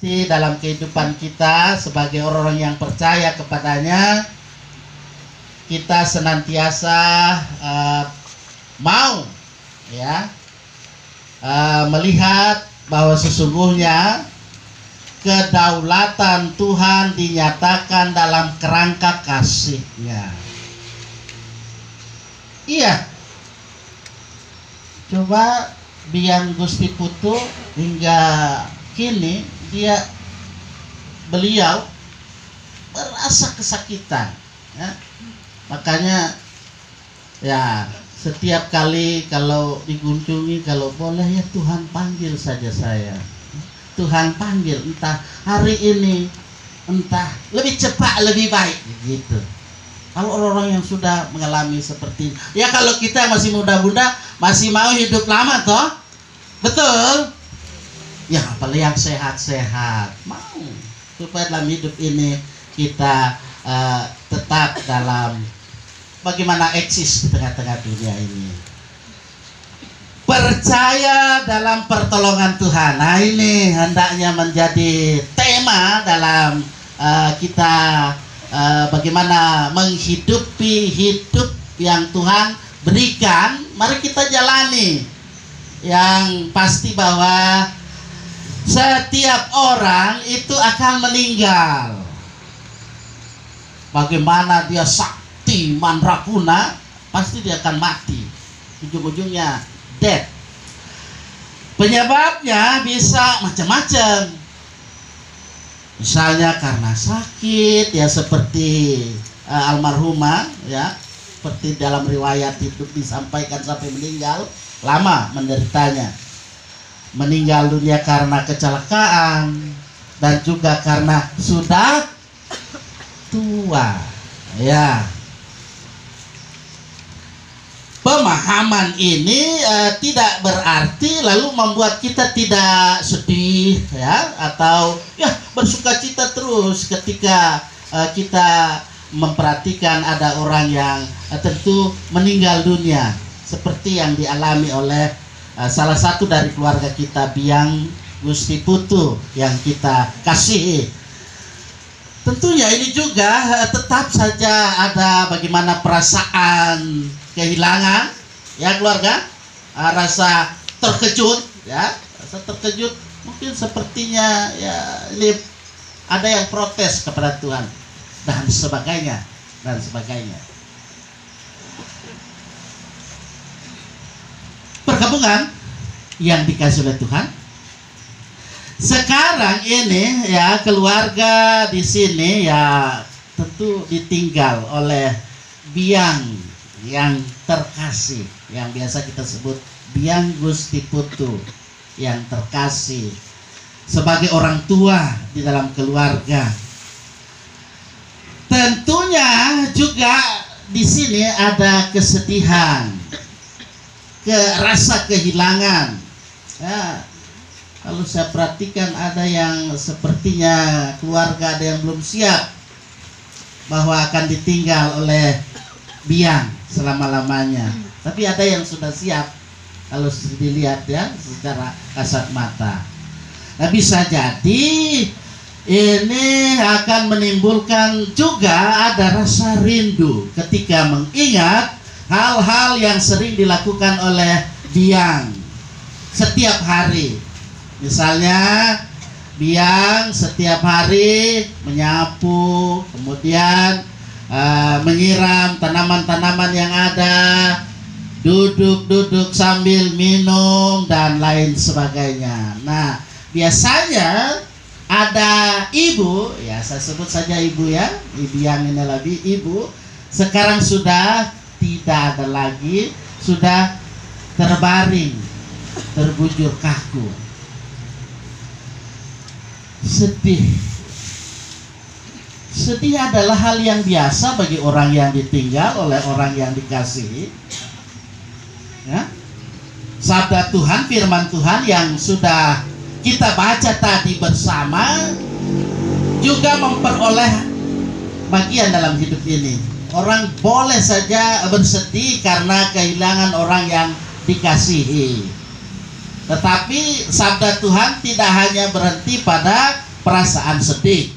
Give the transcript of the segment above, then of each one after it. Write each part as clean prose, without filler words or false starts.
dalam kehidupan kita sebagai orang-orang yang percaya kepadanya, kita senantiasa mau ya melihat bahwa sesungguhnya kedaulatan Tuhan dinyatakan dalam kerangka kasih-Nya. Iya, coba biang Gusti Putu hingga kini beliau merasa kesakitan ya. Makanya ya setiap kali kalau digunjungi, kalau boleh ya Tuhan panggil saja saya, Tuhan panggil, entah hari ini, entah lebih cepat lebih baik gitu. Kalau orang-orang yang sudah mengalami seperti ini, ya kalau kita masih muda-muda masih mau hidup lama toh, betul? Ya apalagi yang sehat-sehat mau supaya dalam hidup ini kita tetap dalam bagaimana eksis di tengah-tengah dunia ini. Percaya dalam pertolongan Tuhan. Nah ini hendaknya menjadi tema dalam kita bagaimana menghidupi hidup yang Tuhan berikan. Mari kita jalani. Yang pasti bahwa setiap orang itu akan meninggal. Bagaimana dia sakti mandraguna, pasti dia akan mati. Ujung-ujungnya death. Penyebabnya bisa macam-macam. Misalnya karena sakit, ya seperti almarhumah, ya seperti dalam riwayat hidup disampaikan sampai meninggal, lama menderitanya. Meninggal dunia karena kecelakaan dan juga karena sudah tua. Ya. Pemahaman ini tidak berarti lalu membuat kita tidak sedih ya atau ya bersukacita terus ketika kita memperhatikan ada orang yang tentu meninggal dunia seperti yang dialami oleh salah satu dari keluarga kita, biang Gusti Putu yang kita kasihi. Tentunya ini juga tetap saja ada bagaimana perasaan kehilangan ya keluarga, rasa terkejut ya, rasa terkejut mungkin sepertinya ya ini ada yang protes kepada Tuhan dan sebagainya dan sebagainya. Perkabungan yang dikasih oleh Tuhan. Sekarang ini ya keluarga di sini ya tentu ditinggal oleh biang yang terkasih, yang biasa kita sebut biang Gusti Putu yang terkasih sebagai orang tua di dalam keluarga. Tentunya juga di sini ada kesedihan, rasa kehilangan. Ya, kalau saya perhatikan ada yang sepertinya keluarga ada yang belum siap bahwa akan ditinggal oleh biang selama-lamanya. Tapi ada yang sudah siap kalau dilihat ya secara kasat mata. Nah, bisa jadi ini akan menimbulkan juga ada rasa rindu ketika mengingat hal-hal yang sering dilakukan oleh biang setiap hari. Misalnya biang setiap hari menyapu, kemudian menyiram tanaman-tanaman yang ada, duduk-duduk sambil minum dan lain sebagainya. Nah, biasanya ada ibu, ya saya sebut saja ibu ya, ibu yang ini lagi ibu, sekarang sudah tidak ada lagi, sudah terbaring, terbujur kaku. Sedih. Sedih adalah hal yang biasa bagi orang yang ditinggal oleh orang yang dikasihi. Ya. Sabda Tuhan, firman Tuhan yang sudah kita baca tadi bersama juga memperoleh bagian dalam hidup ini. Orang boleh saja bersedih karena kehilangan orang yang dikasihi. Tetapi sabda Tuhan tidak hanya berhenti pada perasaan sedih.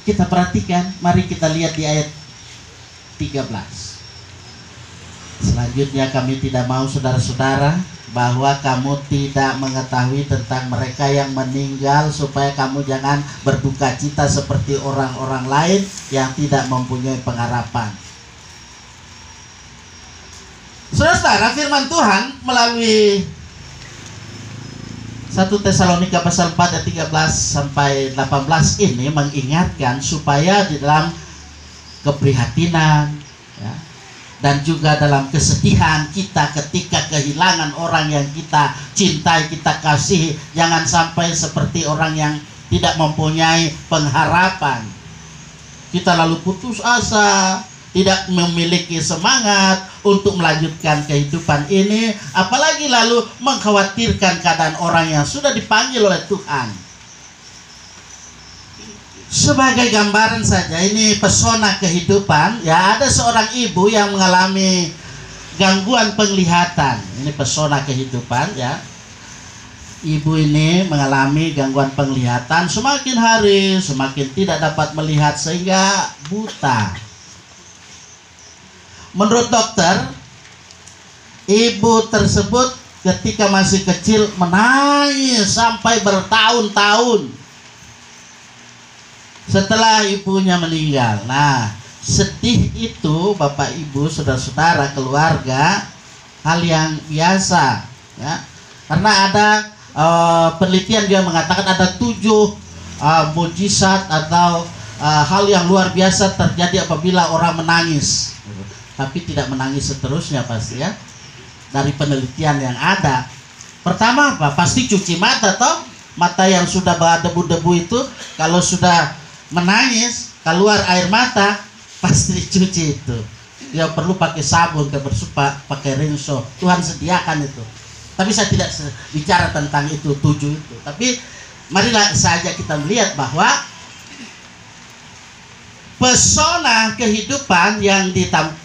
Kita perhatikan, mari kita lihat di ayat 13. Selanjutnya kami tidak mau saudara-saudara bahwa kamu tidak mengetahui tentang mereka yang meninggal, supaya kamu jangan berduka cita seperti orang-orang lain yang tidak mempunyai pengharapan. Saudara-saudara, firman Tuhan melalui 1 Tesalonika pasal 4 ayat 13 sampai 18 ini mengingatkan supaya di dalam keprihatinan, ya, dan juga dalam kesedihan kita ketika kehilangan orang yang kita cintai, kita kasihi, jangan sampai seperti orang yang tidak mempunyai pengharapan. Kita lalu putus asa, tidak memiliki semangat untuk melanjutkan kehidupan ini, apalagi lalu mengkhawatirkan keadaan orang yang sudah dipanggil oleh Tuhan. Sebagai gambaran saja, ini pesona kehidupan, ya, ada seorang ibu yang mengalami gangguan penglihatan. Ini pesona kehidupan, ya. Ibu ini mengalami gangguan penglihatan, semakin hari semakin tidak dapat melihat sehingga buta. Menurut dokter, ibu tersebut ketika masih kecil menangis sampai bertahun-tahun setelah ibunya meninggal. Nah, sedih itu Bapak Ibu, saudara-saudara, keluarga, hal yang biasa, ya. Karena ada penelitian dia mengatakan ada 7 mujizat atau hal yang luar biasa terjadi apabila orang menangis. Tapi tidak menangis seterusnya pasti, ya. Dari penelitian yang ada, pertama apa? Pasti cuci mata, toh. Mata yang sudah berdebu-debu itu kalau sudah menangis keluar air mata pasti dicuci itu. Ya perlu pakai sabun, pakai rinso. Tuhan sediakan itu. Tapi saya tidak bicara tentang itu 7 itu. Tapi marilah saja kita melihat bahwa pesona kehidupan yang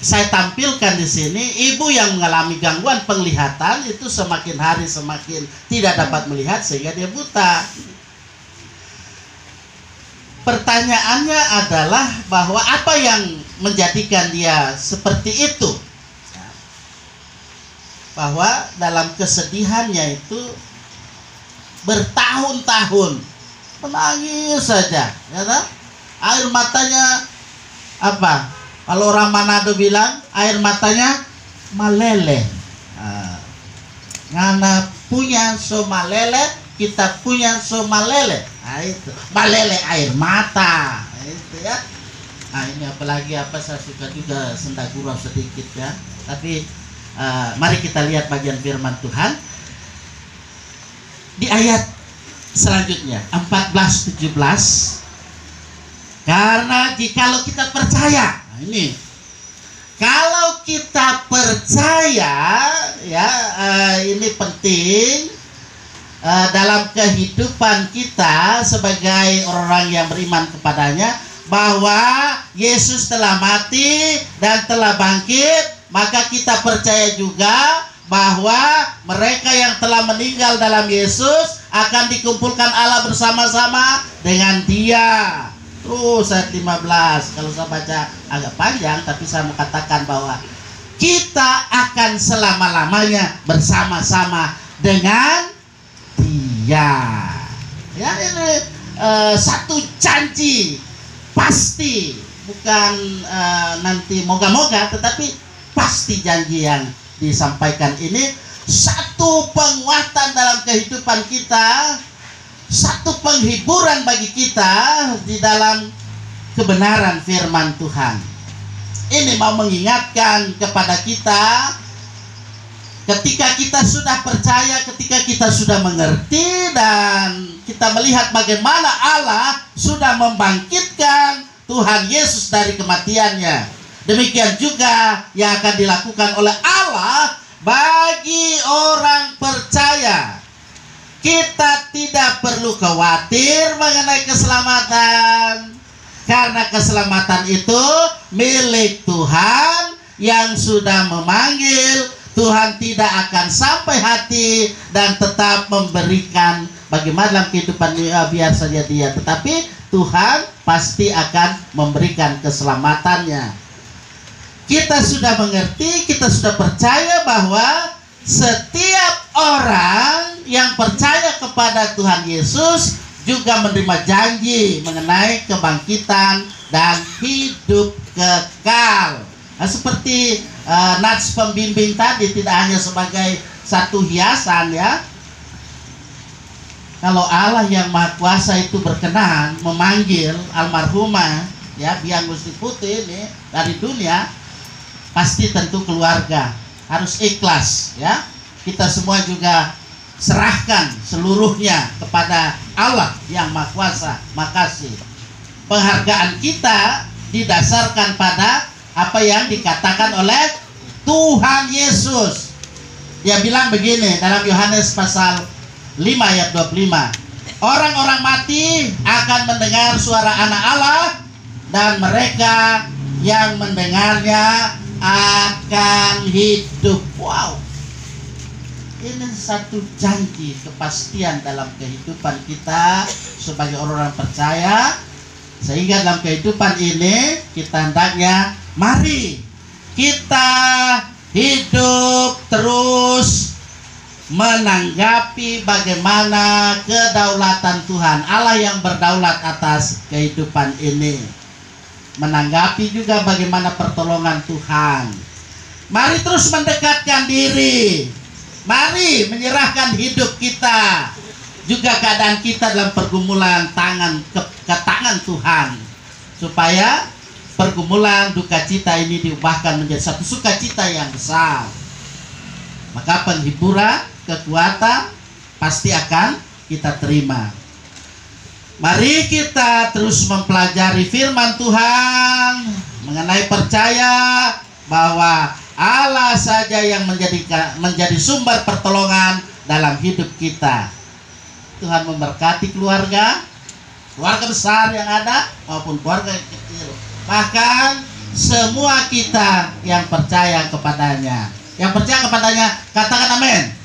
saya tampilkan di sini, ibu yang mengalami gangguan penglihatan itu semakin hari semakin tidak dapat melihat sehingga dia buta. Pertanyaannya adalah bahwa apa yang menjadikan dia seperti itu? Bahwa dalam kesedihannya itu bertahun-tahun menangis saja, ya kan? Air matanya apa? Kalau orang Manado bilang air matanya malele. Ngana punya so malele, kita punya so malele. Nah, itu malele air mata. Itu, ya. Nah, ini apalagi apa, saya suka juga senda gurau sedikit, ya. Tapi mari kita lihat bagian firman Tuhan di ayat selanjutnya 14-17. Karena jikalau kita percaya, nah ini, kalau kita percaya, ya, ini penting dalam kehidupan kita sebagai orang yang beriman kepadanya, bahwa Yesus telah mati dan telah bangkit, maka kita percaya juga bahwa mereka yang telah meninggal dalam Yesus akan dikumpulkan Allah bersama-sama dengan Dia. Terus ayat 15, kalau saya baca agak panjang, tapi saya mau katakan bahwa kita akan selama-lamanya bersama-sama dengan Dia. Ya, ini satu janji pasti, bukan nanti moga-moga, tetapi pasti janji yang disampaikan ini satu penguatan dalam kehidupan kita, satu penghiburan bagi kita di dalam kebenaran firman Tuhan. Ini mau mengingatkan kepada kita, ketika kita sudah percaya, ketika kita sudah mengerti dan kita melihat bagaimana Allah sudah membangkitkan Tuhan Yesus dari kematiannya, demikian juga yang akan dilakukan oleh Allah bagi orang percaya. Kita tidak perlu khawatir mengenai keselamatan, karena keselamatan itu milik Tuhan yang sudah memanggil. Tuhan tidak akan sampai hati dan tetap memberikan bagaimana dalam kehidupan biar saja dia, tetapi Tuhan pasti akan memberikan keselamatannya. Kita sudah mengerti, kita sudah percaya bahwa setiap orang yang percaya kepada Tuhan Yesus juga menerima janji mengenai kebangkitan dan hidup kekal. Nah, seperti nats pembimbing tadi, tidak hanya sebagai satu hiasan ya. Kalau Allah yang Maha Kuasa itu berkenan memanggil almarhumah ya Biang Gusti Putih ini dari dunia, pasti tentu keluarga harus ikhlas ya. Kita semua juga serahkan seluruhnya kepada Allah yang Maha Kuasa. Makasih. Penghargaan kita didasarkan pada apa yang dikatakan oleh Tuhan Yesus. Dia bilang begini dalam Yohanes pasal 5 ayat 25. Orang-orang mati akan mendengar suara Anak Allah, dan mereka yang mendengarnya akan hidup. Wow. Ini satu janji kepastian dalam kehidupan kita sebagai orang-orang percaya. Sehingga dalam kehidupan ini kita hendaknya mari kita hidup terus menanggapi bagaimana kedaulatan Tuhan, Allah yang berdaulat atas kehidupan ini. Menanggapi juga bagaimana pertolongan Tuhan. Mari terus mendekatkan diri. Mari menyerahkan hidup kita, juga keadaan kita dalam pergumulan ke tangan Tuhan, supaya pergumulan duka cita ini diubahkan menjadi satu sukacita yang besar. Maka penghiburan, kekuatan pasti akan kita terima. Mari kita terus mempelajari firman Tuhan mengenai percaya bahwa Allah saja yang menjadi sumber pertolongan dalam hidup kita. Tuhan memberkati keluarga besar yang ada maupun keluarga yang kecil. Bahkan semua kita yang percaya kepadanya. Yang percaya kepadanya, katakan amin.